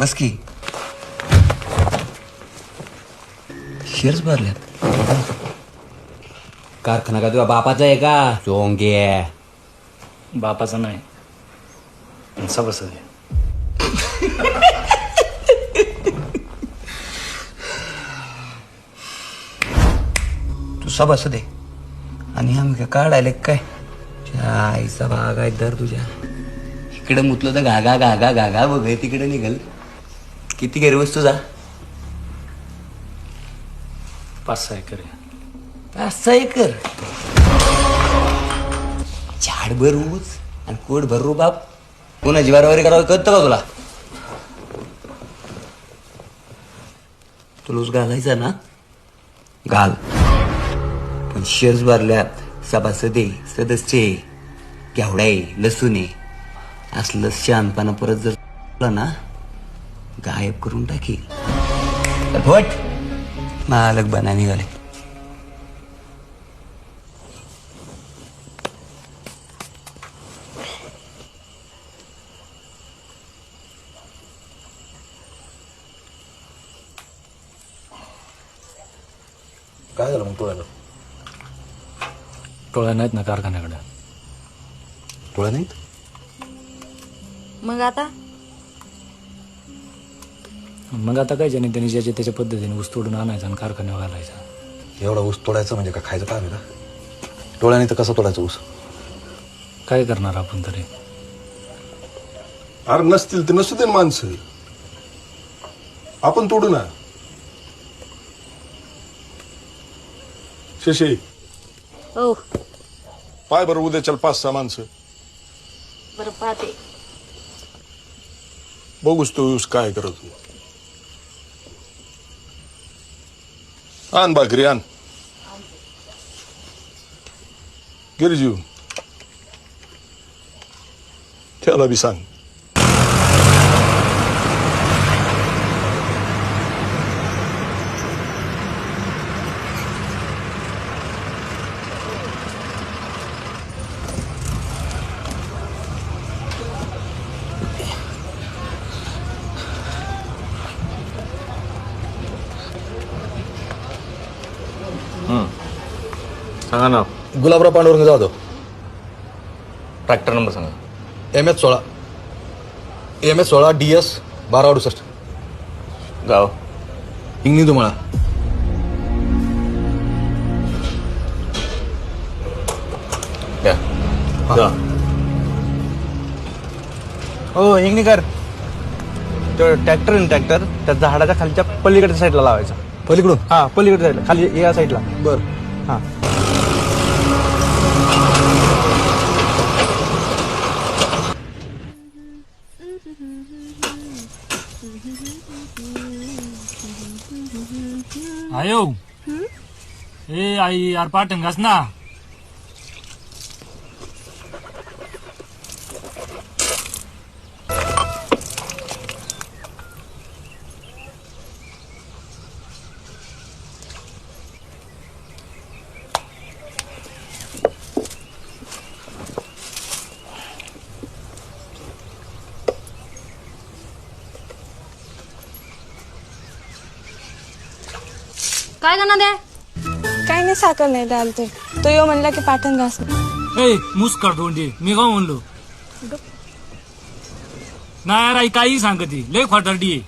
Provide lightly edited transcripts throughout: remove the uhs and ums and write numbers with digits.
बस की शेअर्स भरल्यात. कारखाना का तुझ्या बापाचा आहे का चोंगे? बापाचा नाही सभासद आहे. तू सभासद आहे आणि आम्ही काढायला काय आईचा भाग आहे दर तुझ्या इकडे मुतलं तर घागा घागा घागा बघ तिकडे निघल. किती गैरवस्तू जा 5-6 एकर आहे. 5-6 एकर झाडभर ऊस आणि कोटभर रुबाब कोणाची वारवारी करावं कळतं का तुला? तुला ऊस घालायचा ना घाल पण शेअर्स भरल्यात. सभासदे सदस्य केवढाय लसूण असलं शहाणपणा परत जर ना गायब करून टाकील. फट मालक बना निघाले. काय झालं मग टोळ्याला? टोळ्या नाहीत ना कारखान्याकडे. टोळ्या नाहीत? मग आता मग आता काय ज्याने त्यांनी ज्याच्या त्याच्या पद्धतीने ऊस तोडून आणायचा आणि कारखान्यावर घालायचा. एवढा ऊस तोडायचं म्हणजे का खायचं काम आहे का? टोळ्याने तर कसं तोडायचं ऊस? काय करणार आपण तरी? अरे नसतील तर नसू दे ना माणसं, आपण तोडू ना. शशी हो पाय बरं उद्या चल 5-6 माणसं बरं पाहते. बघूच तो ऊस काय करत. आण भाकरी आण गिरजीव त्याला बी सांग. सांगा ना. गुलाबराव पांडुरंग जाधव. ट्रॅक्टर नंबर सांगा. MS16 MS16 DS 1268. गाव हिंगणी तुम्हाला. द्या. जा. हो हिंगणीकर तो ट्रॅक्टर आहे ना ट्रॅक्टर त्या झाडाच्या खालच्या पलीकडच्या साईडला लावायचा. पलीकडून? हा पलीकडच्या साईडला खाली या साईडला. बर. हा आयो ए आई यार पाटण घास ना. काय करणार द्या काही नाही साखर नाही द्याल ते. तो यो म्हणला की पाठण घास. ए मुस्काट तोंडी मी का म्हणलो नाही यार आई काही सांगती लय खोटारडी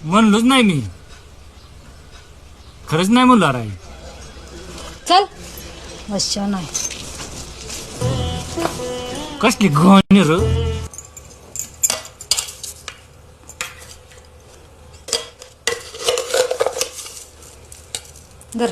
म्हणलोच नाही मी. खरंच नाही म्हणलो आई. चल वश्य नाही. कसली गहणी र. धर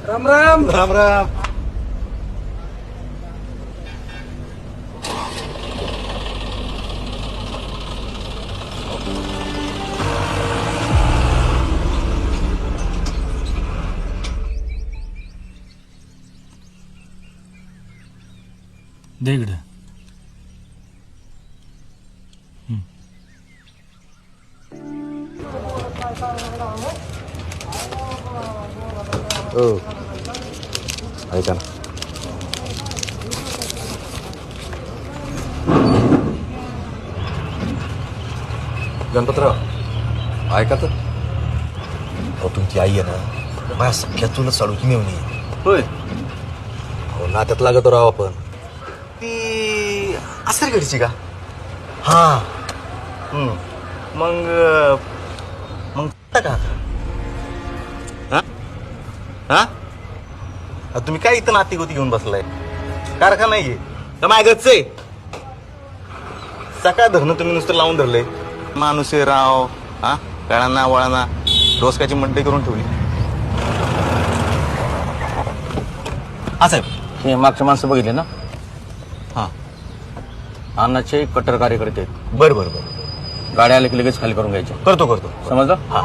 राम राम. राम राम. दे इकडं. हो ऐका ना गणपतराव ऐका तर अहो तुमची आई आहे ना माझ्या सख्या चुलत साडूची मेवणी आहे. होय. हो नात्यात लागतो राव आपण ती असरगडची का हा मग मग का हा तुम्ही काय इथं नाती गोती घेऊन बसलाय कारखाना आहे का माझ्या घरचं आहे. सकाळ धरणं तुम्ही नुसतं लावून धरलंय माणूस आहे राव हा कळाना वळाना डोसकाची मंडई करून ठेवली. हा साहेब हे मागच्या माणसं बघितले ना हा अन्नाचे कट्टर कार्यकर्ते आहेत. बरं बरं बरं गाड्या आले की लगेच खाली करून घ्यायच्या. करतो समजलं? हा